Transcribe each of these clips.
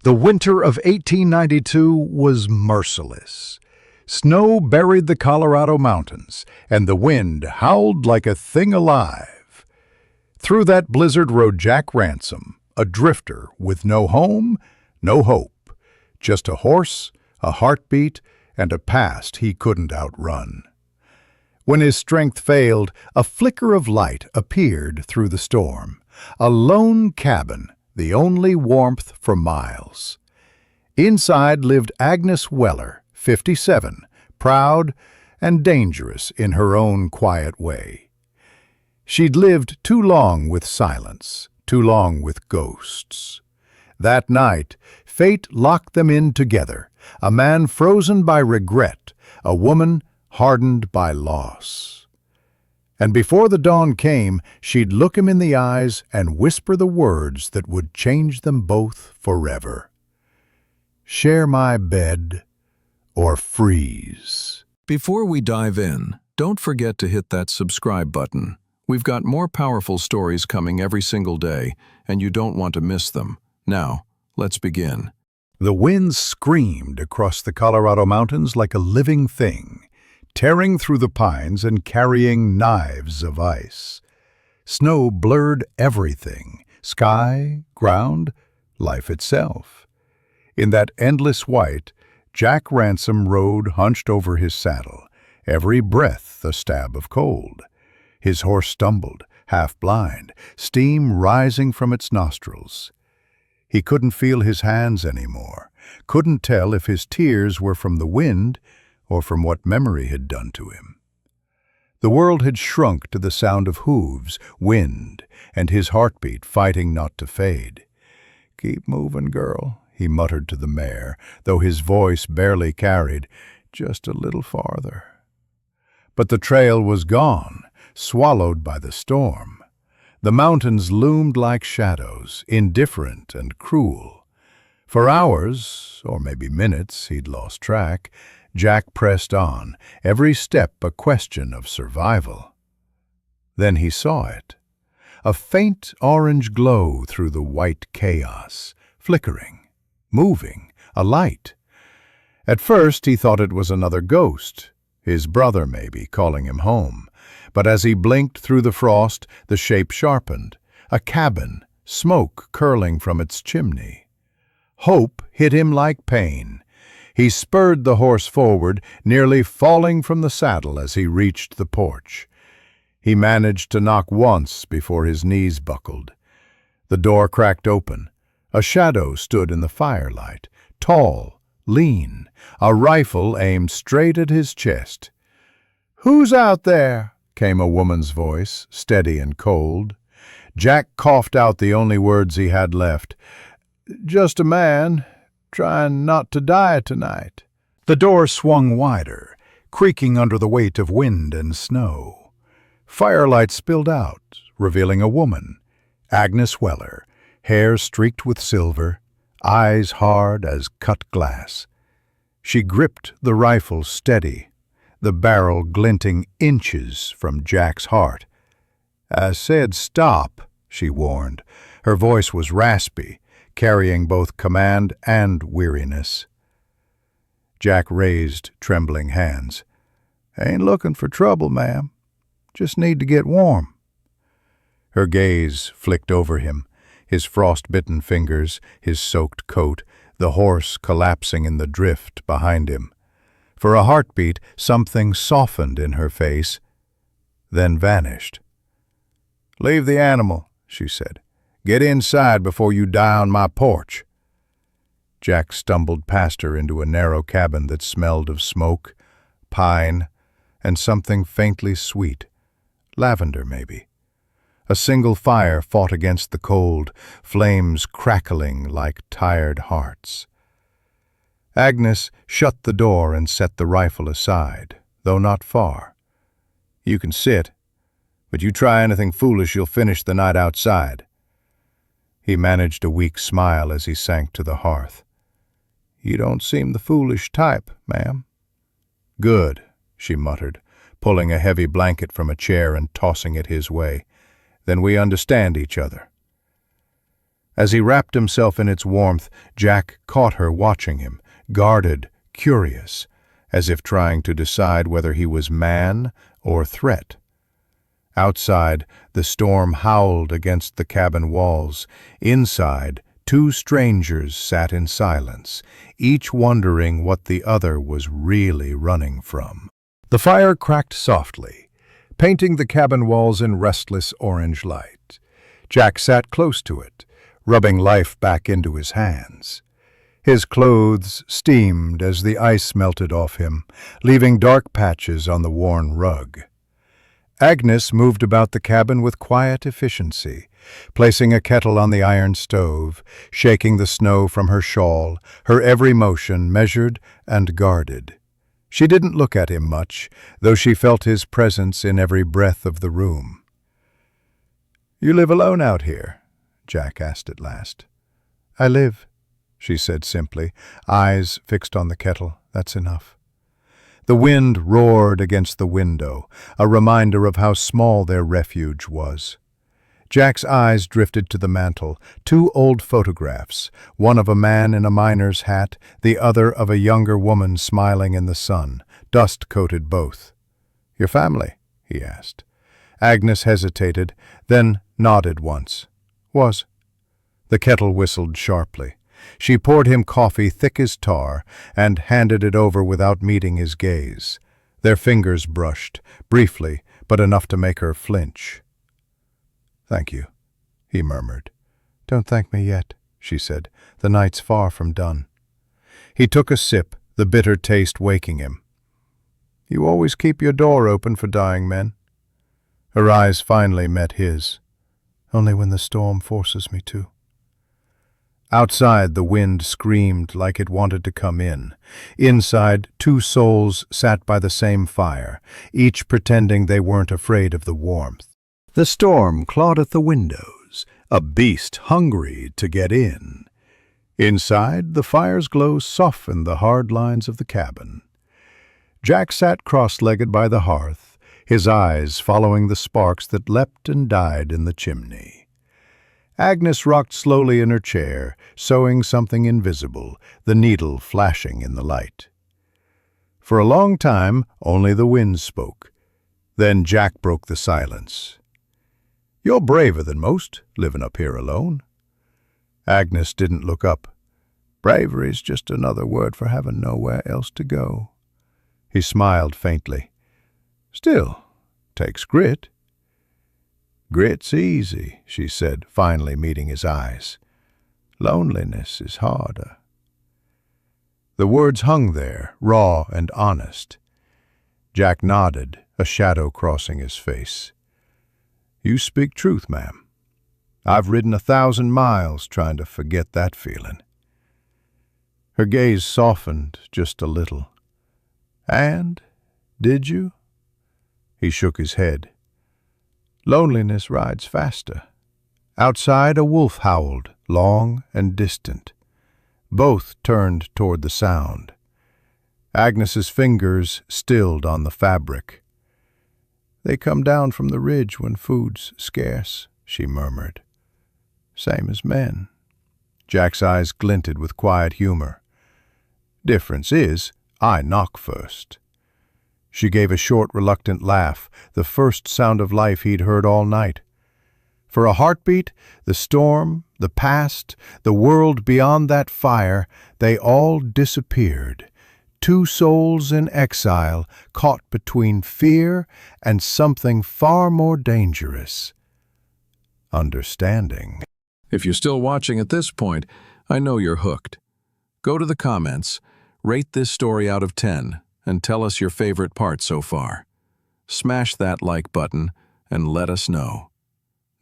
The winter of 1892 was merciless. Snow buried the Colorado mountains, and the wind howled like a thing alive. Through that blizzard rode Jack Ransom, a drifter with no home, no hope, just a horse, a heartbeat, and a past he couldn't outrun. When his strength failed, a flicker of light appeared through the storm, a lone cabin, the only warmth for miles. Inside lived Agnes Weller, 57, proud and dangerous in her own quiet way. She'd lived too long with silence, too long with ghosts. That night, fate locked them in together, a man frozen by regret, a woman hardened by loss. And before the dawn came, she'd look him in the eyes and whisper the words that would change them both forever. Share my bed or freeze. Before we dive in, don't forget to hit that subscribe button. We've got more powerful stories coming every single day, and you don't want to miss them. Now, let's begin. The wind screamed across the Colorado mountains like a living thing, tearing through the pines and carrying knives of ice. Snow blurred everything, sky, ground, life itself. In that endless white, Jack Ransom rode hunched over his saddle, every breath a stab of cold. His horse stumbled, half blind, steam rising from its nostrils. He couldn't feel his hands anymore, couldn't tell if his tears were from the wind or from what memory had done to him. The world had shrunk to the sound of hooves, wind, and his heartbeat fighting not to fade. "Keep moving, girl," he muttered to the mare, though his voice barely carried, "just a little farther." But the trail was gone, swallowed by the storm. The mountains loomed like shadows, indifferent and cruel. For hours, or maybe minutes, he'd lost track, Jack pressed on, every step a question of survival. Then he saw it. A faint orange glow through the white chaos, flickering, moving, a light. At first he thought it was another ghost, his brother maybe, calling him home. But as he blinked through the frost, the shape sharpened. A cabin, smoke curling from its chimney. Hope hit him like pain. He spurred the horse forward, nearly falling from the saddle as he reached the porch. He managed to knock once before his knees buckled. The door cracked open. A shadow stood in the firelight, tall, lean, a rifle aimed straight at his chest. "Who's out there?" came a woman's voice, steady and cold. Jack coughed out the only words he had left. "Just a man, trying not to die tonight." The door swung wider, creaking under the weight of wind and snow. Firelight spilled out, revealing a woman, Agnes Weller, hair streaked with silver, eyes hard as cut glass. She gripped the rifle steady, the barrel glinting inches from Jack's heart. "I said stop," she warned. Her voice was raspy, carrying both command and weariness. Jack raised trembling hands. "Ain't looking for trouble, ma'am. Just need to get warm." Her gaze flicked over him, his frost-bitten fingers, his soaked coat, the horse collapsing in the drift behind him. For a heartbeat, something softened in her face, then vanished. "Leave the animal," she said. "Get inside before you die on my porch." Jack stumbled past her into a narrow cabin that smelled of smoke, pine, and something faintly sweet. Lavender, maybe. A single fire fought against the cold, flames crackling like tired hearts. Agnes shut the door and set the rifle aside, though not far. "You can sit, but you try anything foolish, you'll finish the night outside." He managed a weak smile as he sank to the hearth. "You don't seem the foolish type, ma'am." "Good," she muttered, pulling a heavy blanket from a chair and tossing it his way. "Then we understand each other." As he wrapped himself in its warmth, Jack caught her watching him, guarded, curious, as if trying to decide whether he was man or threat. Outside, the storm howled against the cabin walls. Inside, two strangers sat in silence, each wondering what the other was really running from. The fire cracked softly, painting the cabin walls in restless orange light. Jack sat close to it, rubbing life back into his hands. His clothes steamed as the ice melted off him, leaving dark patches on the worn rug. Agnes moved about the cabin with quiet efficiency, placing a kettle on the iron stove, shaking the snow from her shawl, her every motion measured and guarded. She didn't look at him much, though she felt his presence in every breath of the room. "You live alone out here?" Jack asked at last. "I live," she said simply, eyes fixed on the kettle. "That's enough." The wind roared against the window, a reminder of how small their refuge was. Jack's eyes drifted to the mantel, two old photographs, one of a man in a miner's hat, the other of a younger woman smiling in the sun. Dust coated both. "Your family?" he asked. Agnes hesitated, then nodded once. "Was." The kettle whistled sharply. She poured him coffee thick as tar and handed it over without meeting his gaze. Their fingers brushed, briefly, but enough to make her flinch. "Thank you," he murmured. "Don't thank me yet," she said. "The night's far from done." He took a sip, the bitter taste waking him. "You always keep your door open for dying men." Her eyes finally met his. "Only when the storm forces me to." Outside, the wind screamed like it wanted to come in. Inside, two souls sat by the same fire, each pretending they weren't afraid of the warmth. The storm clawed at the windows, a beast hungry to get in. Inside, the fire's glow softened the hard lines of the cabin. Jack sat cross-legged by the hearth, his eyes following the sparks that leapt and died in the chimney. Agnes rocked slowly in her chair, sewing something invisible, the needle flashing in the light. For a long time, only the wind spoke. Then Jack broke the silence. "You're braver than most, living up here alone." Agnes didn't look up. "Bravery's just another word for having nowhere else to go." He smiled faintly. "Still, takes grit." "Grit's easy," she said, finally meeting his eyes. "Loneliness is harder." The words hung there, raw and honest. Jack nodded, a shadow crossing his face. "You speak truth, ma'am. I've ridden 1,000 miles trying to forget that feeling." Her gaze softened just a little. "And, did you?" He shook his head. "Loneliness rides faster." Outside, a wolf howled, long and distant. Both turned toward the sound. Agnes's fingers stilled on the fabric. "They come down from the ridge when food's scarce," she murmured. "Same as men." Jack's eyes glinted with quiet humor. "Difference is, I knock first." She gave a short, reluctant laugh, the first sound of life he'd heard all night. For a heartbeat, the storm, the past, the world beyond that fire, they all disappeared. Two souls in exile, caught between fear and something far more dangerous. Understanding. If you're still watching at this point, I know you're hooked. Go to the comments, rate this story out of 10, and tell us your favorite part so far. Smash that like button and let us know.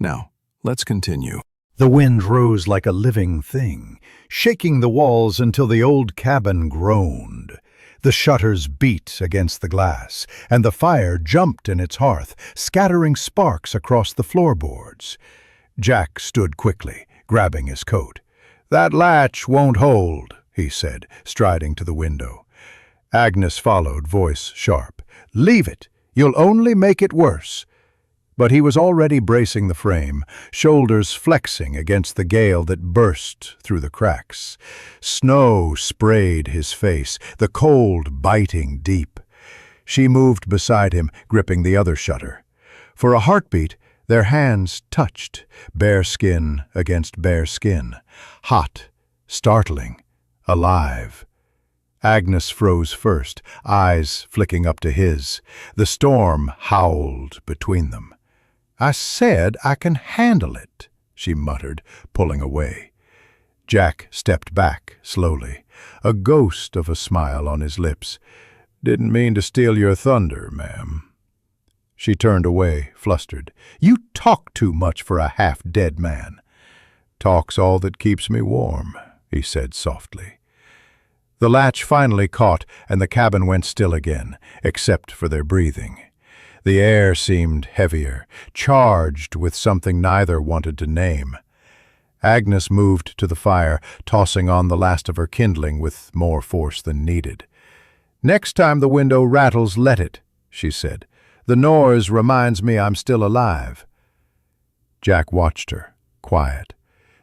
Now, let's continue. The wind rose like a living thing, shaking the walls until the old cabin groaned. The shutters beat against the glass, and the fire jumped in its hearth, scattering sparks across the floorboards. Jack stood quickly, grabbing his coat. "That latch won't hold," he said, striding to the window. Agnes followed, voice sharp. "Leave it. You'll only make it worse." But he was already bracing the frame, shoulders flexing against the gale that burst through the cracks. Snow sprayed his face, the cold biting deep. She moved beside him, gripping the other shutter. For a heartbeat, their hands touched, bare skin against bare skin. Hot, startling, alive. Agnes froze first, eyes flicking up to his. The storm howled between them. "I said I can handle it," she muttered, pulling away. Jack stepped back slowly, a ghost of a smile on his lips. "Didn't mean to steal your thunder, ma'am." She turned away, flustered. "You talk too much for a half-dead man." "Talk's all that keeps me warm," he said softly. The latch finally caught, and the cabin went still again, except for their breathing. The air seemed heavier, charged with something neither wanted to name. Agnes moved to the fire, tossing on the last of her kindling with more force than needed. "Next time the window rattles, let it," she said. "The noise reminds me I'm still alive." Jack watched her, quiet,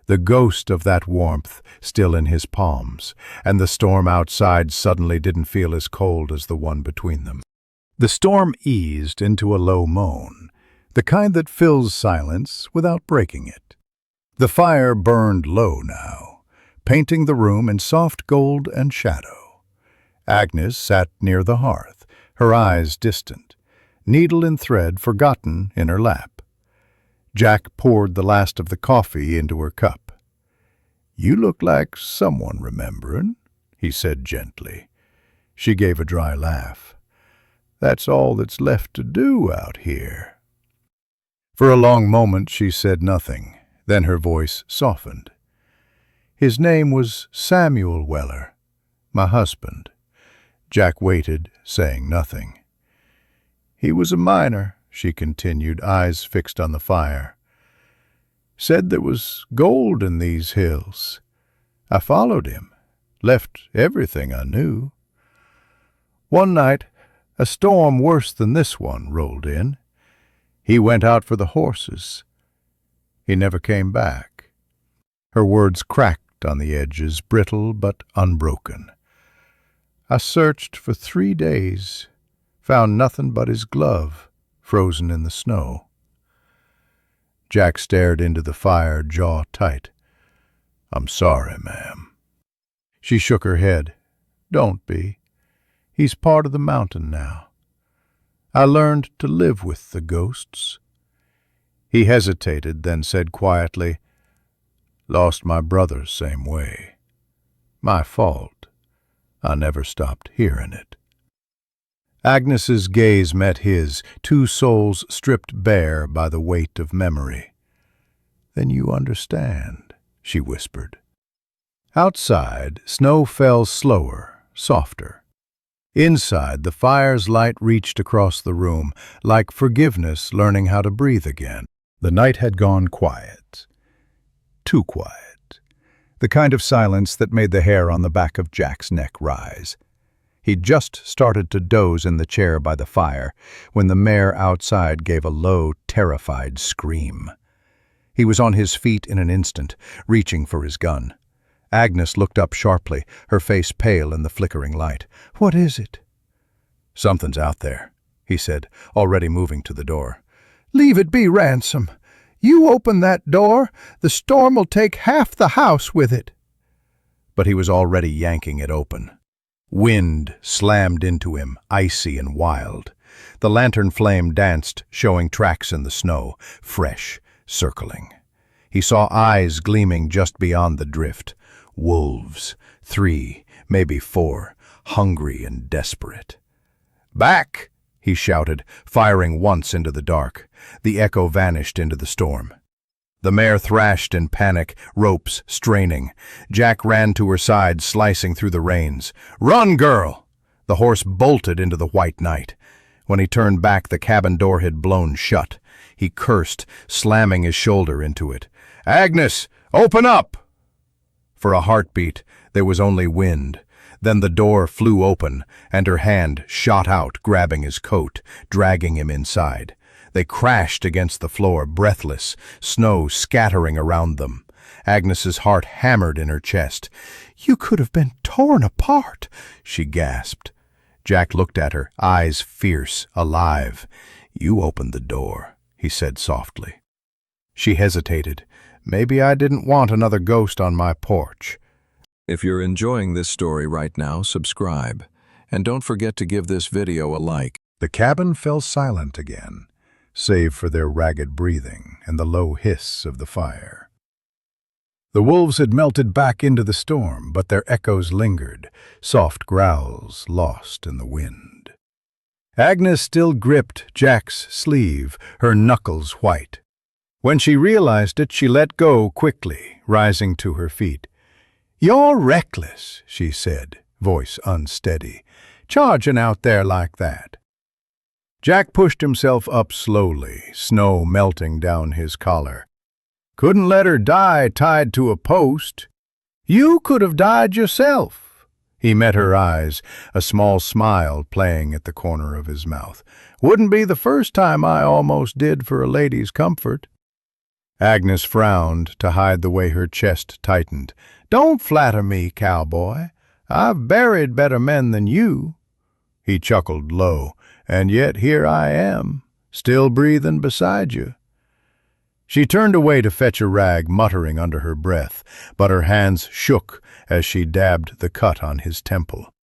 the ghost of that warmth still in his palms, and the storm outside suddenly didn't feel as cold as the one between them. The storm eased into a low moan, the kind that fills silence without breaking it. The fire burned low now, painting the room in soft gold and shadow. Agnes sat near the hearth, her eyes distant, needle and thread forgotten in her lap. Jack poured the last of the coffee into her cup. "You look like someone remembering," he said gently. She gave a dry laugh. "That's all that's left to do out here." For a long moment she said nothing, then her voice softened. "His name was Samuel Weller, my husband." Jack waited, saying nothing. "He was a miner," she continued, eyes fixed on the fire. "Said there was gold in these hills. I followed him, left everything I knew. One night, a storm worse than this one rolled in. He went out for the horses. He never came back." Her words cracked on the edges, brittle but unbroken. "I searched for 3 days, found nothing but his glove, frozen in the snow." Jack stared into the fire, jaw tight. "I'm sorry, ma'am." She shook her head. "Don't be. He's part of the mountain now. I learned to live with the ghosts." He hesitated, then said quietly, "Lost my brother same way. My fault. I never stopped hearing it." Agnes's gaze met his, two souls stripped bare by the weight of memory. "Then you understand," she whispered. Outside, snow fell slower, softer. Inside, the fire's light reached across the room, like forgiveness learning how to breathe again. The night had gone quiet. Too quiet. The kind of silence that made the hair on the back of Jack's neck rise. He'd just started to doze in the chair by the fire when the mare outside gave a low, terrified scream. He was on his feet in an instant, reaching for his gun. Agnes looked up sharply, her face pale in the flickering light. "What is it?" "Something's out there," he said, already moving to the door. "Leave it be, Ransom. You open that door, the storm will take half the house with it." But he was already yanking it open. Wind slammed into him, icy and wild. The lantern flame danced, showing tracks in the snow, fresh, circling. He saw eyes gleaming just beyond the drift. Wolves, 3, maybe 4, hungry and desperate. "Back!" he shouted, firing once into the dark. The echo vanished into the storm. The mare thrashed in panic, ropes straining. Jack ran to her side, slicing through the reins. "Run, girl!" The horse bolted into the white night. When he turned back, the cabin door had blown shut. He cursed, slamming his shoulder into it. "Agnes, open up!" For a heartbeat, there was only wind. Then the door flew open, and her hand shot out, grabbing his coat, dragging him inside. They crashed against the floor, breathless, snow scattering around them. Agnes's heart hammered in her chest. "You could have been torn apart," she gasped. Jack looked at her, eyes fierce, alive. "You opened the door," he said softly. She hesitated. "Maybe I didn't want another ghost on my porch." If you're enjoying this story right now, subscribe. And don't forget to give this video a like. The cabin fell silent again, save for their ragged breathing and the low hiss of the fire. The wolves had melted back into the storm, but their echoes lingered, soft growls lost in the wind. Agnes still gripped Jack's sleeve, her knuckles white. When she realized it, she let go quickly, rising to her feet. "You're reckless," she said, voice unsteady, "charging out there like that." Jack pushed himself up slowly, snow melting down his collar. "Couldn't let her die tied to a post. You could have died yourself." He met her eyes, a small smile playing at the corner of his mouth. "Wouldn't be the first time I almost did for a lady's comfort." Agnes frowned to hide the way her chest tightened. "Don't flatter me, cowboy. I've buried better men than you." He chuckled low. "And yet here I am, still breathing beside you." She turned away to fetch a rag, muttering under her breath, but her hands shook as she dabbed the cut on his temple.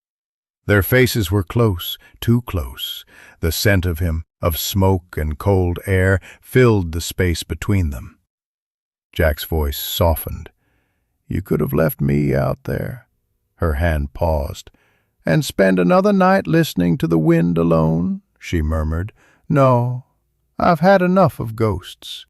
Their faces were close, too close. The scent of him, of smoke and cold air, filled the space between them. Jack's voice softened. "You could have left me out there." Her hand paused. "And spend another night listening to the wind alone," she murmured. "No, I've had enough of ghosts."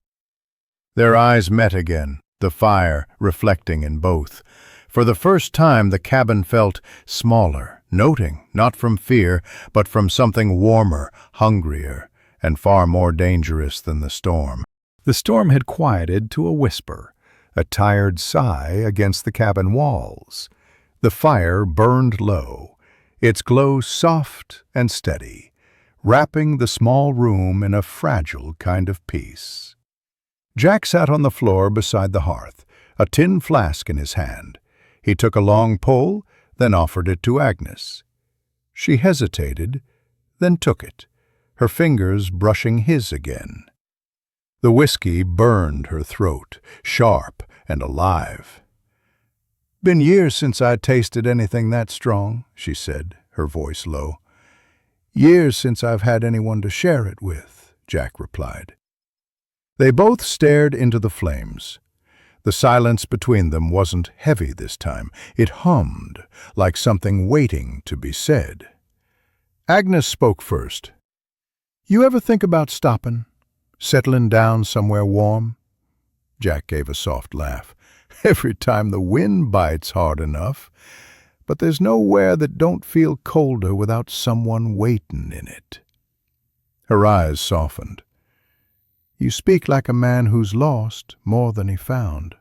Their eyes met again, the fire reflecting in both. For the first time the cabin felt smaller, noting, not from fear, but from something warmer, hungrier, and far more dangerous than the storm. The storm had quieted to a whisper, a tired sigh against the cabin walls. The fire burned low, its glow soft and steady, wrapping the small room in a fragile kind of peace. Jack sat on the floor beside the hearth, a tin flask in his hand. He took a long pull, then offered it to Agnes. She hesitated, then took it, her fingers brushing his again. The whiskey burned her throat, sharp and alive. "Been years since I tasted anything that strong," she said, her voice low. "Years since I've had anyone to share it with," Jack replied. They both stared into the flames. The silence between them wasn't heavy this time. It hummed, like something waiting to be said. Agnes spoke first. "You ever think about stopping, settling down somewhere warm?" Jack gave a soft laugh. "Every time the wind bites hard enough. But there's nowhere that don't feel colder without someone waiting in it." Her eyes softened. "You speak like a man who's lost more than he found."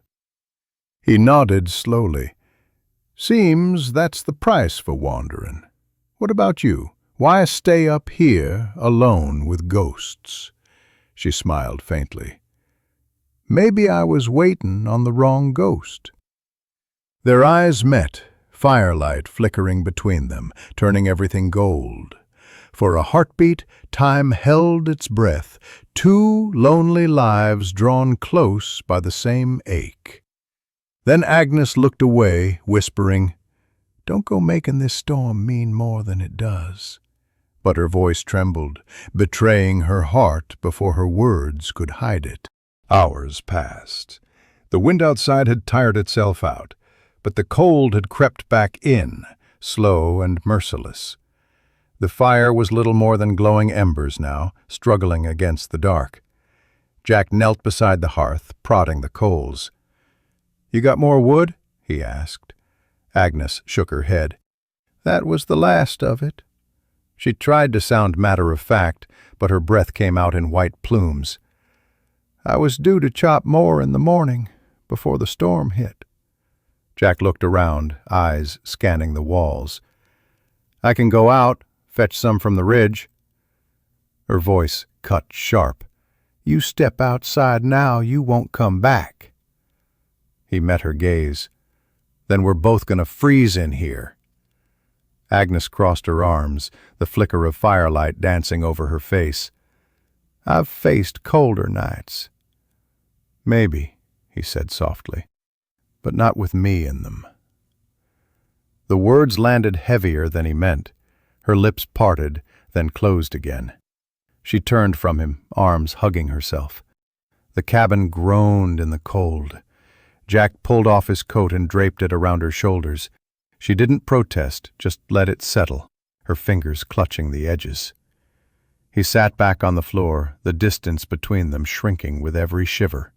He nodded slowly. "Seems that's the price for wandering. What about you? Why stay up here alone with ghosts?" She smiled faintly. "Maybe I was waiting on the wrong ghost." Their eyes met, firelight flickering between them, turning everything gold. For a heartbeat, time held its breath, two lonely lives drawn close by the same ache. Then Agnes looked away, whispering, "Don't go making this storm mean more than it does." But her voice trembled, betraying her heart before her words could hide it. Hours passed. The wind outside had tired itself out, but the cold had crept back in, slow and merciless. The fire was little more than glowing embers now, struggling against the dark. Jack knelt beside the hearth, prodding the coals. "You got more wood?" he asked. Agnes shook her head. "That was the last of it." She tried to sound matter-of-fact, but her breath came out in white plumes. "I was due to chop more in the morning, before the storm hit." Jack looked around, eyes scanning the walls. "I can go out, fetch some from the ridge." Her voice cut sharp. You step outside now, you won't come back." He met her gaze. "Then we're both gonna freeze in here." Agnes crossed her arms, the flicker of firelight dancing over her face. "I've faced colder nights." "Maybe," he said softly, "but not with me in them." The words landed heavier than he meant. Her lips parted, then closed again. She turned from him, arms hugging herself. The cabin groaned in the cold. Jack pulled off his coat and draped it around her shoulders. She didn't protest, just let it settle, her fingers clutching the edges. He sat back on the floor, the distance between them shrinking with every shiver.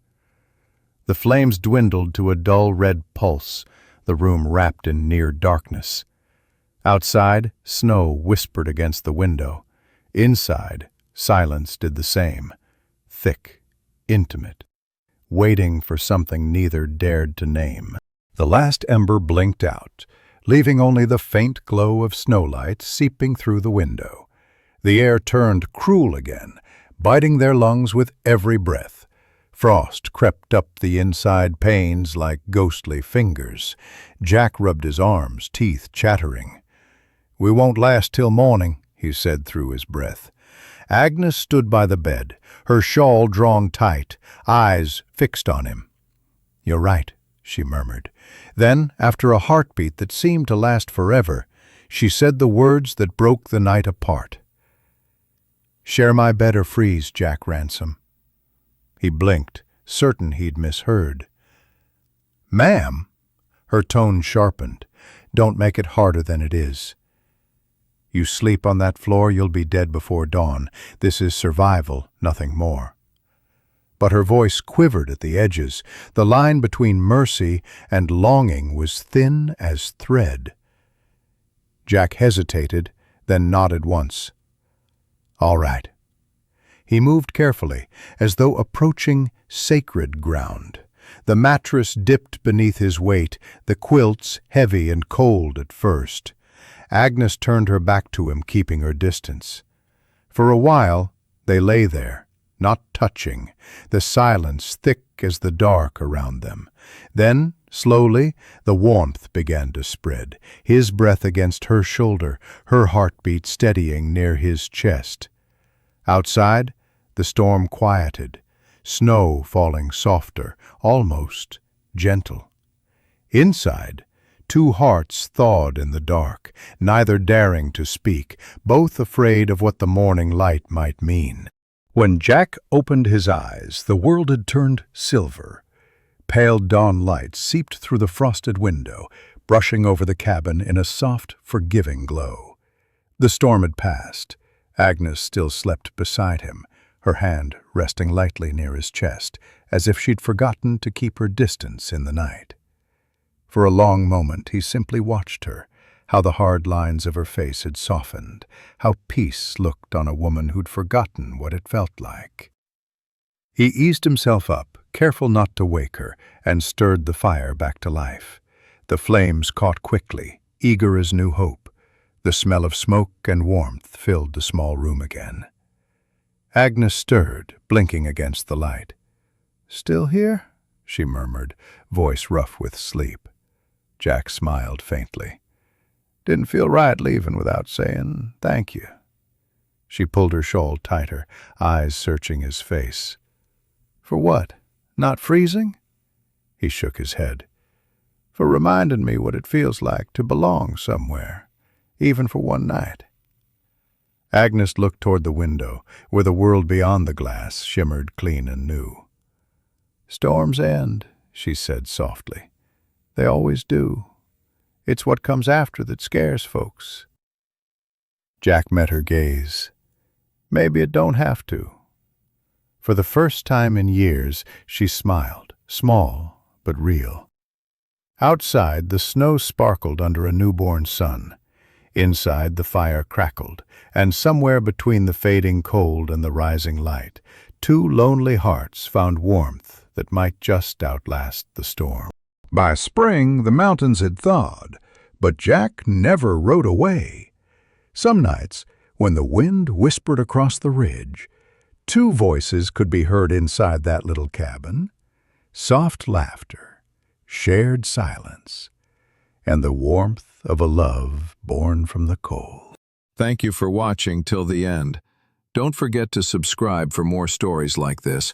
The flames dwindled to a dull red pulse, the room wrapped in near darkness. Outside, snow whispered against the window. Inside, silence did the same, thick, intimate, waiting for something neither dared to name. The last ember blinked out, leaving only the faint glow of snowlight seeping through the window. The air turned cruel again, biting their lungs with every breath. Frost crept up the inside panes like ghostly fingers. Jack rubbed his arms, teeth chattering. "We won't last till morning," he said through his breath. Agnes stood by the bed, her shawl drawn tight, eyes fixed on him. "You're right," she murmured. Then, after a heartbeat that seemed to last forever, she said the words that broke the night apart. "Share my bed or freeze, Jack Ransom." He blinked, certain he'd misheard. "Ma'am?" Her tone sharpened. "Don't make it harder than it is. You sleep on that floor, you'll be dead before dawn. This is survival, nothing more." But her voice quivered at the edges. The line between mercy and longing was thin as thread. Jack hesitated, then nodded once. "All right." He moved carefully, as though approaching sacred ground. The mattress dipped beneath his weight, the quilts heavy and cold at first. Agnes turned her back to him, keeping her distance. For a while, they lay there, not touching, the silence thick as the dark around them. Then, slowly, the warmth began to spread, his breath against her shoulder, her heartbeat steadying near his chest. Outside, the storm quieted, snow falling softer, almost gentle. Inside, two hearts thawed in the dark, neither daring to speak, both afraid of what the morning light might mean. When Jack opened his eyes, the world had turned silver. Pale dawn light seeped through the frosted window, brushing over the cabin in a soft, forgiving glow. The storm had passed. Agnes still slept beside him, her hand resting lightly near his chest, as if she'd forgotten to keep her distance in the night. For a long moment he simply watched her, how the hard lines of her face had softened, how peace looked on a woman who'd forgotten what it felt like. He eased himself up, careful not to wake her, and stirred the fire back to life. The flames caught quickly, eager as new hope. The smell of smoke and warmth filled the small room again. Agnes stirred, blinking against the light. "Still here?" she murmured, voice rough with sleep. Jack smiled faintly. "Didn't feel right leaving without saying thank you." She pulled her shawl tighter, eyes searching his face. "For what? Not freezing?" He shook his head. "For reminding me what it feels like to belong somewhere, even for one night." Agnes looked toward the window, where the world beyond the glass shimmered clean and new. "Storms end," she said softly. "They always do. It's what comes after that scares folks." Jack met her gaze. "Maybe it don't have to." For the first time in years, she smiled, small but real. Outside, the snow sparkled under a newborn sun. Inside, the fire crackled, and somewhere between the fading cold and the rising light, two lonely hearts found warmth that might just outlast the storm. By spring, the mountains had thawed, but Jack never rode away. Some nights, when the wind whispered across the ridge, Two voices could be heard inside that little cabin: soft laughter, shared silence, and the warmth of a love born from the cold. Thank you for watching till the end. Don't forget to subscribe for more stories like this.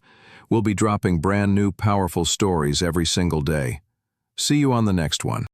We'll be dropping brand new powerful stories every single day. See you on the next one.